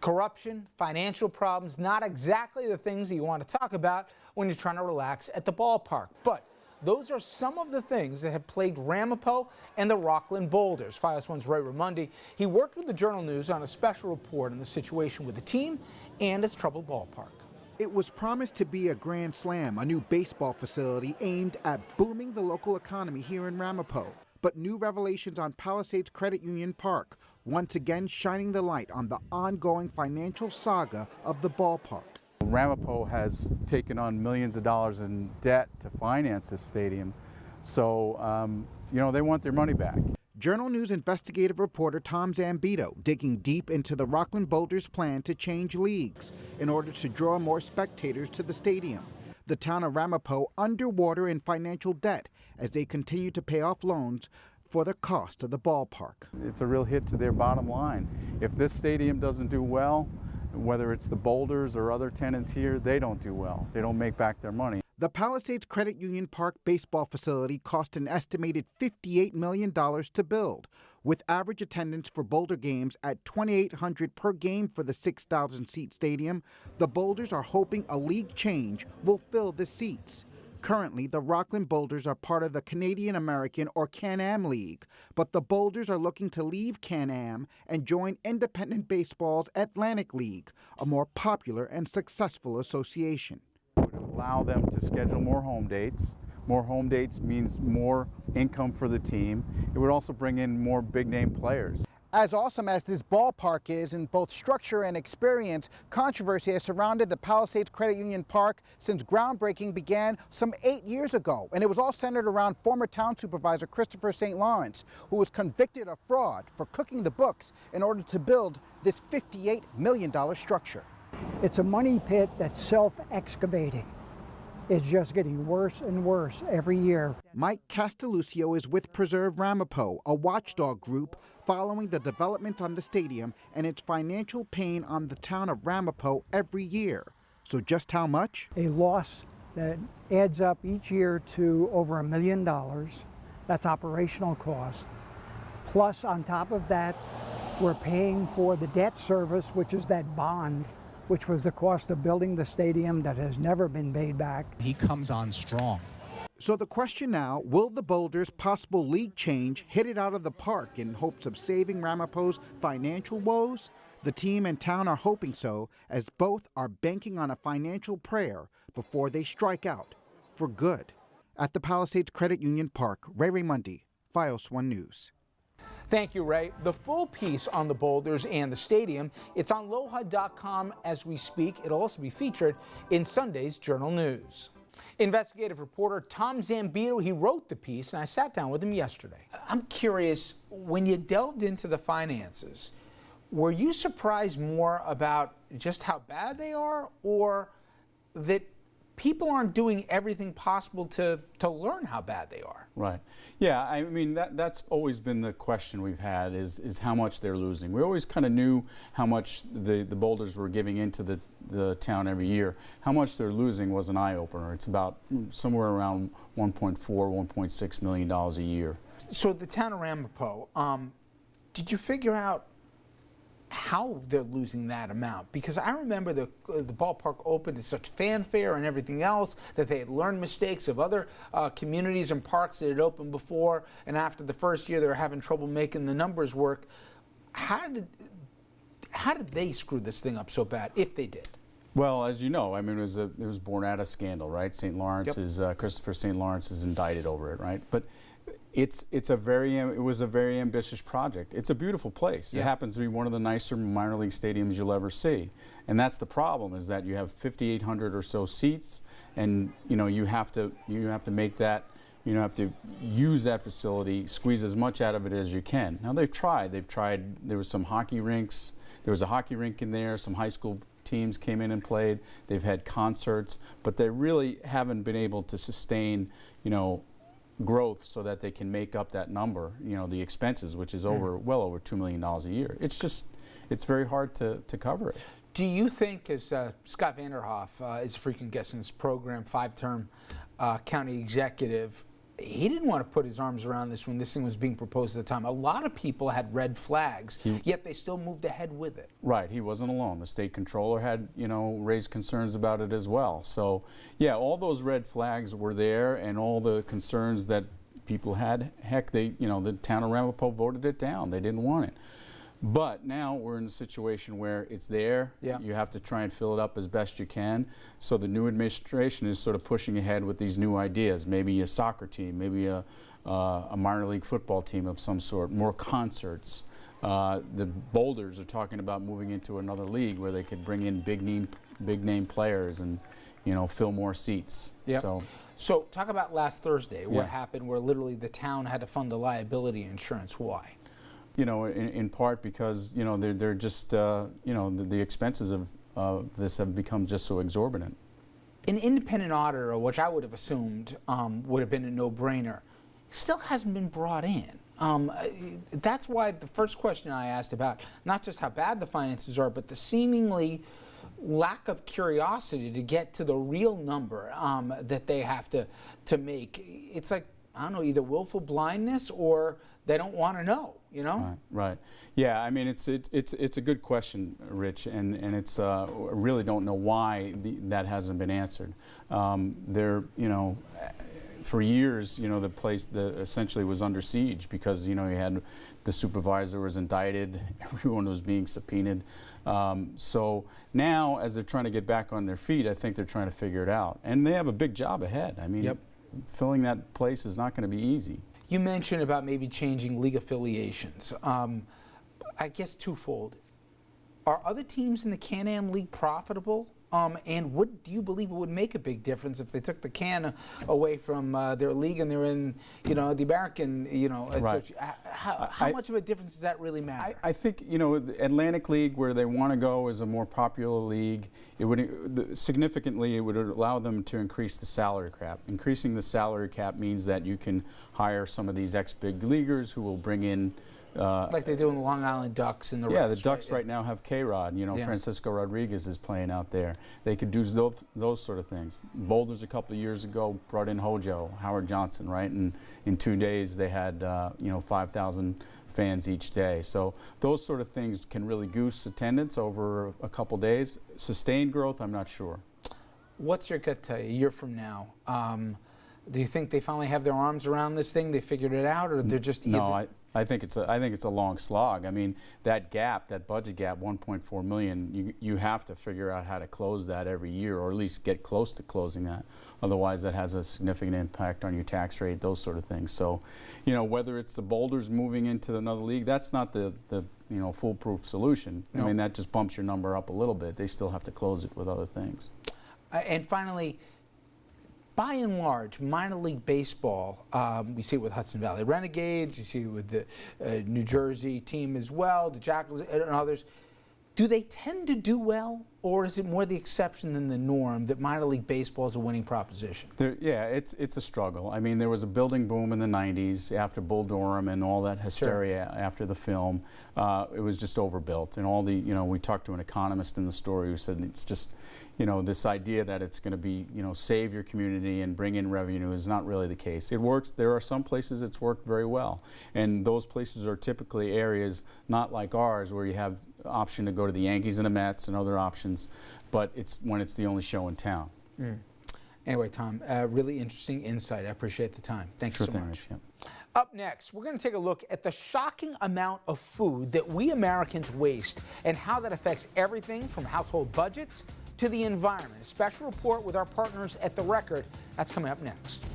Corruption, financial problems, not exactly the things that you want to talk about when you're trying to relax at the ballpark. But those are some of the things that have plagued Ramapo and the Rockland Boulders. Fios 1's Ray Ramundi, he worked with the Journal News on a special report on the situation with the team and its troubled ballpark. It was promised to be a grand slam, a new baseball facility aimed at booming the local economy here in Ramapo. But new revelations on Palisades Credit Union Park, once again shining the light on the ongoing financial saga of the ballpark. Ramapo has taken on millions of dollars in debt to finance this stadium, so they want their money back. Journal News investigative reporter Tom Zambito digging deep into the Rockland Boulders' plan to change leagues in order to draw more spectators to the stadium. The town of Ramapo underwater in financial debt as they continue to pay off loans for the cost of the ballpark. It's a real hit to their bottom line. If this stadium doesn't do well, whether it's the Boulders or other tenants here, they don't do well. They don't make back their money. The Palisades Credit Union Park baseball facility cost an estimated $58 million to build, with average attendance for Boulder games at 2,800 per game for the 6,000-seat stadium. The Boulders are hoping a league change will fill the seats. Currently, the Rockland Boulders are part of the Canadian American or Can-Am League, but the Boulders are looking to leave Can-Am and join Independent Baseball's Atlantic League, a more popular and successful association. It would allow them to schedule more home dates. More home dates means more income for the team. It would also bring in more big-name players. As awesome as this ballpark is in both structure and experience, controversy has surrounded the Palisades Credit Union Park since groundbreaking began some 8 years ago. And it was all centered around former town supervisor Christopher St. Lawrence, who was convicted of fraud for cooking the books in order to build this $58 million structure. It's a money pit that's self-excavating. It's just getting worse and worse every year. Mike Castelluccio is with Preserve Ramapo, a watchdog group following the development on the stadium and its financial pain on the town of Ramapo every year. So just how much? A loss that adds up each year to over $1 million. That's operational cost. Plus, on top of that, we're paying for the debt service, which is that bond, which was the cost of building the stadium that has never been paid back. He comes on strong. So the question now, will the Boulders' possible league change hit it out of the park in hopes of saving Ramapo's financial woes? The team and town are hoping so, as both are banking on a financial prayer before they strike out for good. At the Palisades Credit Union Park, Ray Ramundi, Fios 1 News. Thank you, Ray. The full piece on the Boulders and the stadium, it's on LOHA.com as we speak. It'll also be featured in Sunday's Journal News. Investigative reporter Tom Zambito, he wrote the piece, and I sat down with him yesterday. I'm curious, when you delved into the finances, were you surprised more about just how bad they are, or that people aren't doing everything possible to learn how bad they are? Right. Yeah, I mean, that's always been the question we've had is how much they're losing. We always kind of knew how much the Boulders were giving into the town every year. How much they're losing was an eye-opener. It's about somewhere around $1.4, $1.6 million a year. So the town of Ramapo, did you figure out how they're losing that amount? Because I remember the ballpark opened to such fanfare and everything else, that they had learned mistakes of other communities and parks that had opened before, and after the first year they were having trouble making the numbers work. How did they screw this thing up so bad, if they did? Well, as you know, I mean, it was born out of scandal, right? St. Lawrence is Christopher St. Lawrence is indicted over it, right? But it was a very ambitious project. It's a beautiful place. Yeah. It happens to be one of the nicer minor league stadiums you'll ever see, and that's the problem, is that you have 5,800 or so seats, and you have to make that. You have to use that facility, squeeze as much out of it as you can. Now they've tried. There was some hockey rinks. There was a hockey rink in there. Some high school teams came in and played. They've had concerts, but they really haven't been able to sustain, growth so that they can make up that number, the expenses, which is well over $2 million a year. It's very hard to cover it. Do you think, as Scott Vanderhoff is a frequent guest in this program, 5-term county executive, he didn't want to put his arms around this when this thing was being proposed at the time. A lot of people had red flags, yet they still moved ahead with it. Right, he wasn't alone. The state controller had, raised concerns about it as well. So, yeah, all those red flags were there, and all the concerns that people had. Heck, the town of Ramapo voted it down. They didn't want it. But now we're in a situation where it's there. Yeah. You have to try and fill it up as best you can. So the new administration is sort of pushing ahead with these new ideas. Maybe a soccer team, maybe a minor league football team of some sort, more concerts. The Boulders are talking about moving into another league where they could bring in big name players and fill more seats. Yep. So talk about last Thursday. What happened where literally the town had to fund the liability insurance. Why? In part because they're just the expenses of this have become just so exorbitant. An independent auditor, which I would have assumed would have been a no-brainer, still hasn't been brought in. That's why the first question I asked about not just how bad the finances are, but the seemingly lack of curiosity to get to the real number that they have to make. It's like, I don't know, either willful blindness or they don't want to know, Right. Yeah, I mean, it's a good question, Rich, and it's I really don't know why that hasn't been answered. For years, the place essentially was under siege because, you had the supervisor was indicted, everyone was being subpoenaed. So now, as they're trying to get back on their feet, I think they're trying to figure it out. And they have a big job ahead. I mean, filling that place is not going to be easy. You mentioned about maybe changing league affiliations. I guess twofold. Are other teams in the Can-Am League profitable? And do you believe it would make a big difference if they took the Can away from their league and they're in, the American, Right. How much of a difference does that really matter? I think, the Atlantic League, where they want to go, is a more popular league. It would significantly, it would allow them to increase the salary cap. Increasing the salary cap means that you can hire some of these ex-big leaguers who will bring in like they do in the Long Island Ducks and the Yeah, rest, the Ducks right now have K-Rod. Francisco Rodriguez is playing out there. They could do those sort of things. Boulders a couple of years ago brought in Hojo, Howard Johnson, right? And in 2 days they had 5,000 fans each day. So those sort of things can really goose attendance over a couple days. Sustained growth, I'm not sure. What's your gut tell you a year from now? Do you think they finally have their arms around this thing? They figured it out, or they're just No, I think it's a long slog. I mean, that budget gap, 1.4 million, you have to figure out how to close that every year, or at least get close to closing that. Otherwise, that has a significant impact on your tax rate, those sort of things. So, whether it's the Boulders moving into another league, that's not the foolproof solution. No. I mean, that just bumps your number up a little bit. They still have to close it with other things. And finally, by and large, minor league baseball, we see it with Hudson Valley Renegades, you see it with the New Jersey team as well, the Jackals and others. Do they tend to do well, or is it more the exception than the norm that minor league baseball is a winning proposition? It's a struggle. I mean, there was a building boom in the 90s after Bull Durham and all that hysteria after the film. It was just overbuilt. And all the, we talked to an economist in the story who said it's just, this idea that it's going to be, save your community and bring in revenue is not really the case. It works. There are some places it's worked very well. And those places are typically areas not like ours where you have option to go to the Yankees and the Mets and other options, but it's when it's the only show in town. Anyway, Tom, really interesting insight. I appreciate the time. Thanks so much. Rich, Up next, we're going to take a look at the shocking amount of food that we Americans waste and how that affects everything from household budgets to the environment. A special report with our partners at The Record. That's coming up next.